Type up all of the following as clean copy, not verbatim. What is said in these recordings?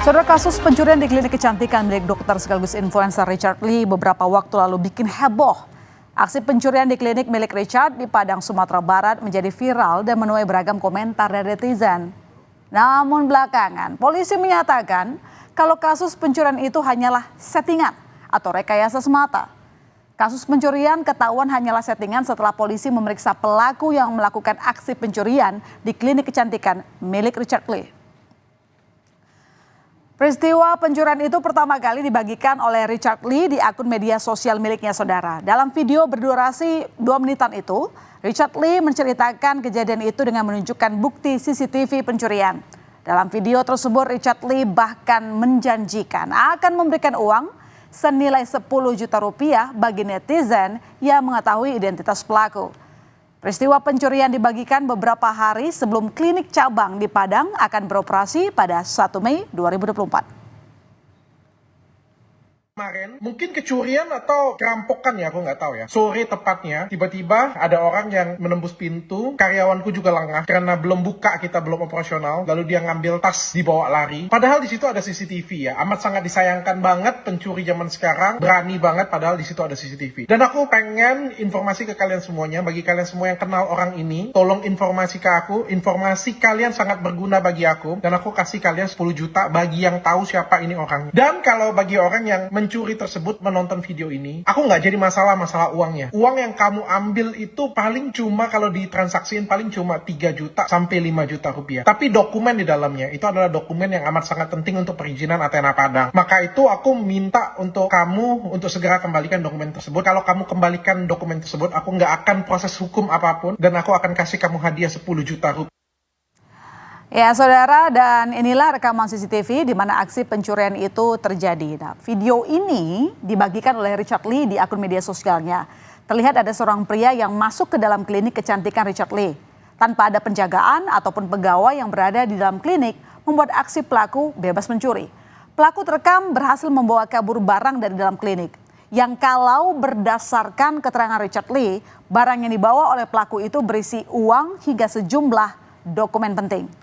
Saudara, kasus pencurian di klinik kecantikan milik dokter sekaligus influencer Richard Lee beberapa waktu lalu bikin heboh. Aksi pencurian di klinik milik Richard di Padang, Sumatera Barat menjadi viral dan menuai beragam komentar dari netizen. Namun belakangan, polisi menyatakan kalau kasus pencurian itu hanyalah settingan atau rekayasa semata. Kasus pencurian ketahuan hanyalah settingan setelah polisi memeriksa pelaku yang melakukan aksi pencurian di klinik kecantikan milik Richard Lee. Peristiwa pencurian itu pertama kali dibagikan oleh Richard Lee di akun media sosial miliknya, saudara. Dalam video berdurasi 2 menitan itu, Richard Lee menceritakan kejadian itu dengan menunjukkan bukti CCTV pencurian. Dalam video tersebut, Richard Lee bahkan menjanjikan akan memberikan uang senilai 10 juta rupiah bagi netizen yang mengetahui identitas pelaku. Peristiwa pencurian dibagikan beberapa hari sebelum klinik cabang di Padang akan beroperasi pada 1 Mei 2024. Kemarin mungkin kecurian atau perampokan ya, aku nggak tahu ya. Sore tepatnya tiba-tiba ada orang yang menembus pintu, karyawanku juga lengah karena belum buka, kita belum operasional, lalu dia ngambil tas dibawa lari. Padahal di situ ada CCTV ya. Amat sangat disayangkan banget pencuri zaman sekarang berani banget padahal di situ ada CCTV. Dan aku pengen informasi ke kalian semuanya, bagi kalian semua yang kenal orang ini, tolong informasi ke aku. Informasi kalian sangat berguna bagi aku dan aku kasih kalian 10 juta bagi yang tahu siapa ini orang. Dan kalau bagi orang yang mencuri tersebut menonton video ini, aku nggak jadi masalah uangnya. Uang yang kamu ambil itu paling cuma kalau ditransaksiin paling cuma 3 juta sampai 5 juta rupiah. Tapi dokumen di dalamnya itu adalah dokumen yang amat sangat penting untuk perizinan Athena Padang. Maka itu aku minta untuk kamu untuk segera kembalikan dokumen tersebut. Kalau kamu kembalikan dokumen tersebut, aku nggak akan proses hukum apapun dan aku akan kasih kamu hadiah 10 juta rupiah. Ya, saudara, dan inilah rekaman CCTV di mana aksi pencurian itu terjadi. Nah, video ini dibagikan oleh Richard Lee di akun media sosialnya. Terlihat ada seorang pria yang masuk ke dalam klinik kecantikan Richard Lee. Tanpa ada penjagaan ataupun pegawai yang berada di dalam klinik membuat aksi pelaku bebas mencuri. Pelaku terekam berhasil membawa kabur barang dari dalam klinik. Yang kalau berdasarkan keterangan Richard Lee, barang yang dibawa oleh pelaku itu berisi uang hingga sejumlah dokumen penting.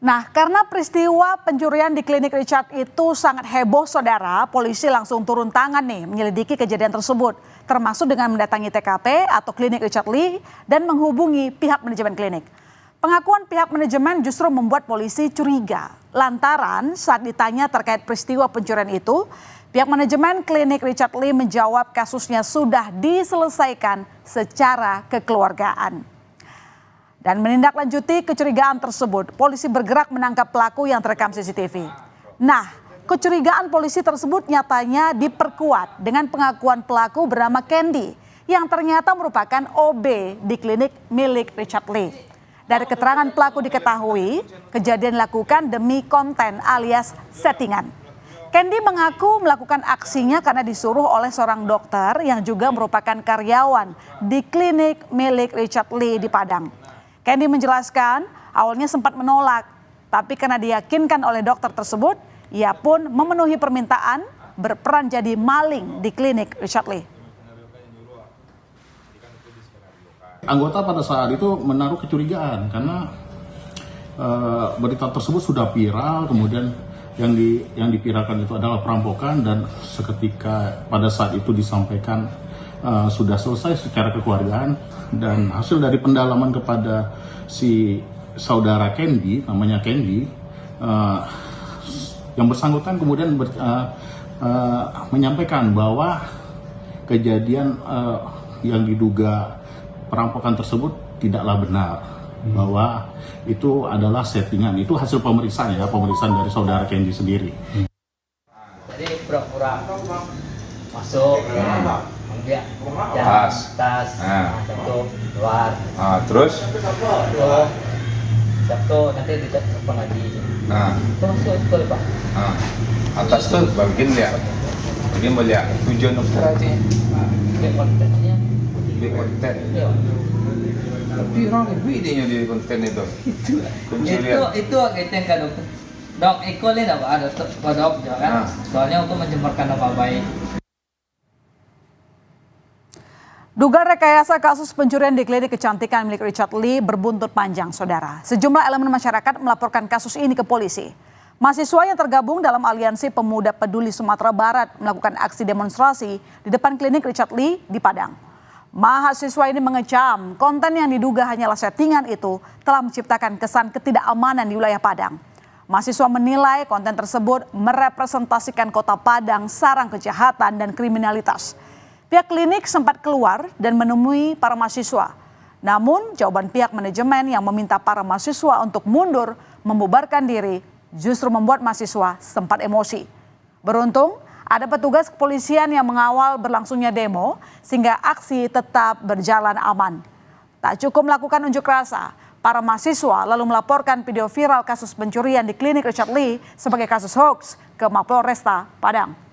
Nah, karena peristiwa pencurian di klinik Richard itu sangat heboh, saudara, polisi langsung turun tangan nih menyelidiki kejadian tersebut, termasuk dengan mendatangi TKP atau klinik Richard Lee dan menghubungi pihak manajemen klinik. Pengakuan pihak manajemen justru membuat polisi curiga, lantaran saat ditanya terkait peristiwa pencurian itu, pihak manajemen klinik Richard Lee menjawab kasusnya sudah diselesaikan secara kekeluargaan. Dan menindaklanjuti kecurigaan tersebut, polisi bergerak menangkap pelaku yang terekam CCTV. Nah, kecurigaan polisi tersebut nyatanya diperkuat dengan pengakuan pelaku bernama Candy yang ternyata merupakan OB di klinik milik Richard Lee. Dari keterangan pelaku diketahui, kejadian dilakukan demi konten alias settingan. Candy mengaku melakukan aksinya karena disuruh oleh seorang dokter yang juga merupakan karyawan di klinik milik Richard Lee di Padang. Candy menjelaskan awalnya sempat menolak, tapi karena diyakinkan oleh dokter tersebut, ia pun memenuhi permintaan berperan jadi maling di klinik Richard Lee. Anggota pada saat itu menaruh kecurigaan karena berita tersebut sudah viral, kemudian yang dipiralkan itu adalah perampokan dan seketika pada saat itu disampaikan sudah selesai secara kekeluargaan dan hasil dari pendalaman kepada si saudara Candy, namanya Candy, yang bersangkutan kemudian menyampaikan bahwa kejadian yang diduga perampokan tersebut tidaklah benar, bahwa itu adalah settingan. Itu hasil pemeriksaan dari saudara Candy sendiri. Jadi pura-pura masuk, dia tas, satu luar. Terus? Sabtu nanti ditelepon lagi. Itu Pak. Atas tuh bagian melihat tujuan dokter aja. Dia kontennya. Di konten. Iya. Tapi orang lebih idenya di konten itu. Itu agak kan dokter. Dok, ekolnya ada kodok kan? Soalnya untuk mencemarkan nama baik. Dugaan rekayasa kasus pencurian di klinik kecantikan milik Richard Lee berbuntut panjang, saudara. Sejumlah elemen masyarakat melaporkan kasus ini ke polisi. Mahasiswa yang tergabung dalam Aliansi Pemuda Peduli Sumatera Barat melakukan aksi demonstrasi di depan klinik Richard Lee di Padang. Mahasiswa ini mengecam konten yang diduga hanyalah settingan itu telah menciptakan kesan ketidakamanan di wilayah Padang. Mahasiswa menilai konten tersebut merepresentasikan kota Padang sarang kejahatan dan kriminalitas. Pihak klinik sempat keluar dan menemui para mahasiswa. Namun jawaban pihak manajemen yang meminta para mahasiswa untuk mundur membubarkan diri justru membuat mahasiswa sempat emosi. Beruntung ada petugas kepolisian yang mengawal berlangsungnya demo sehingga aksi tetap berjalan aman. Tak cukup melakukan unjuk rasa, para mahasiswa lalu melaporkan video viral kasus pencurian di klinik Richard Lee sebagai kasus hoax ke Mapolresta Padang.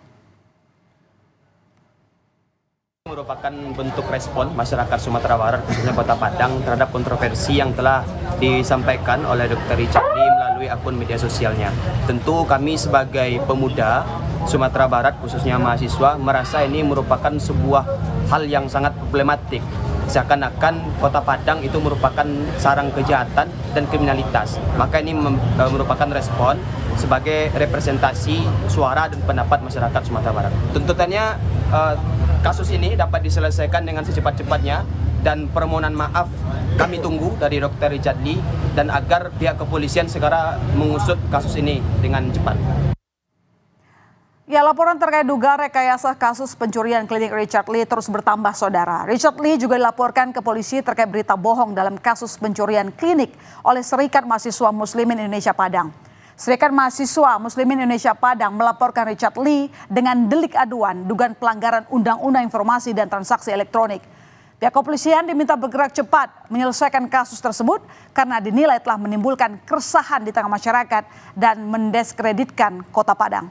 Merupakan bentuk respon masyarakat Sumatera Barat khususnya Kota Padang terhadap kontroversi yang telah disampaikan oleh Dr. Richard Lee melalui akun media sosialnya. Tentu kami sebagai pemuda Sumatera Barat khususnya mahasiswa merasa ini merupakan sebuah hal yang sangat problematik. Seakan-akan Kota Padang itu merupakan sarang kejahatan dan kriminalitas. Maka ini merupakan respon sebagai representasi suara dan pendapat masyarakat Sumatera Barat. Tuntutannya kasus ini dapat diselesaikan dengan secepat-cepatnya dan permohonan maaf kami tunggu dari Dr. Richard Lee dan agar pihak kepolisian segera mengusut kasus ini dengan cepat. Ya, laporan terkait dugaan rekayasa kasus pencurian klinik Richard Lee terus bertambah, saudara. Richard Lee juga dilaporkan ke polisi terkait berita bohong dalam kasus pencurian klinik oleh Serikat Mahasiswa Muslimin Indonesia Padang. Serikat Mahasiswa Muslimin Indonesia Padang melaporkan Richard Lee dengan delik aduan dugaan pelanggaran Undang-Undang Informasi dan Transaksi Elektronik. Pihak kepolisian diminta bergerak cepat menyelesaikan kasus tersebut karena dinilai telah menimbulkan keresahan di tengah masyarakat dan mendiskreditkan Kota Padang.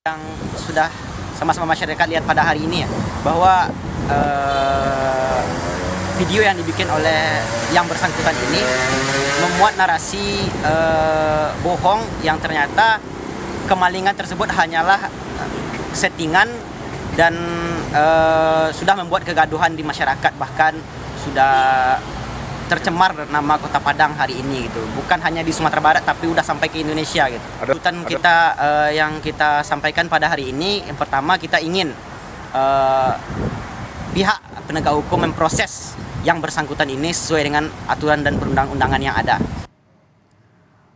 Yang sudah sama-sama masyarakat lihat pada hari ini ya, bahwa video yang dibikin oleh yang bersangkutan ini memuat narasi bohong yang ternyata kemalingan tersebut hanyalah settingan dan sudah membuat kegaduhan di masyarakat, bahkan sudah tercemar nama Kota Padang hari ini gitu. Bukan hanya di Sumatera Barat tapi udah sampai ke Indonesia gitu. Tuntutan kita yang kita sampaikan pada hari ini, yang pertama kita ingin pihak penegak hukum memproses yang bersangkutan ini sesuai dengan aturan dan perundang-undangan yang ada.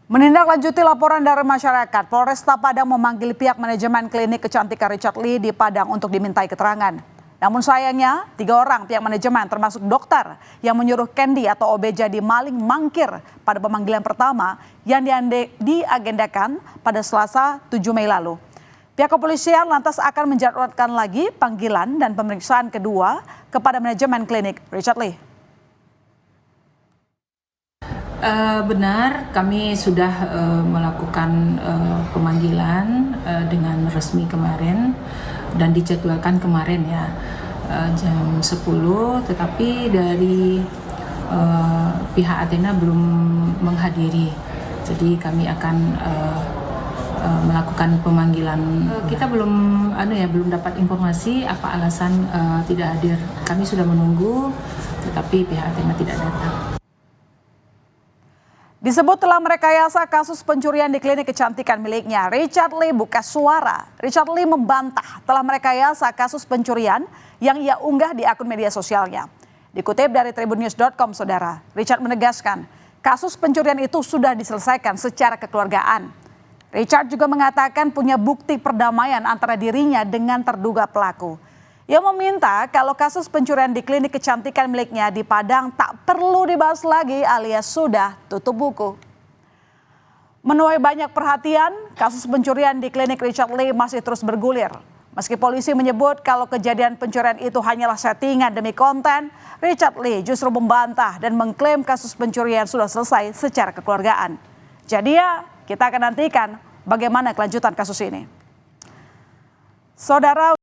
Menindaklanjuti laporan dari masyarakat, Polresta Padang memanggil pihak manajemen klinik kecantikan Richard Lee di Padang untuk dimintai keterangan. Namun sayangnya 3 orang pihak manajemen termasuk dokter yang menyuruh Candy atau OB jadi maling mangkir pada pemanggilan pertama yang diagendakan pada Selasa 7 Mei lalu. Pihak kepolisian lantas akan menjadwalkan lagi panggilan dan pemeriksaan kedua kepada manajemen klinik Richard Lee. Benar, kami sudah melakukan pemanggilan dengan resmi kemarin dan dijadwalkan kemarin ya jam 10, tetapi dari pihak Athena belum menghadiri. Jadi kami akan melakukan pemanggilan. Kita belum dapat informasi apa alasan tidak hadir. Kami sudah menunggu, tetapi pihak Athena tidak datang. Disebut telah merekayasa kasus pencurian di klinik kecantikan miliknya, Richard Lee buka suara. Richard Lee membantah telah merekayasa kasus pencurian yang ia unggah di akun media sosialnya. Dikutip dari tribunnews.com, saudara, Richard menegaskan kasus pencurian itu sudah diselesaikan secara kekeluargaan. Richard juga mengatakan punya bukti perdamaian antara dirinya dengan terduga pelaku. Ia meminta kalau kasus pencurian di klinik kecantikan miliknya di Padang tak perlu dibahas lagi alias sudah tutup buku. Menuai banyak perhatian, kasus pencurian di klinik Richard Lee masih terus bergulir. Meski polisi menyebut kalau kejadian pencurian itu hanyalah settingan demi konten, Richard Lee justru membantah dan mengklaim kasus pencurian sudah selesai secara kekeluargaan. Jadi ya, kita akan nantikan bagaimana kelanjutan kasus ini. Saudara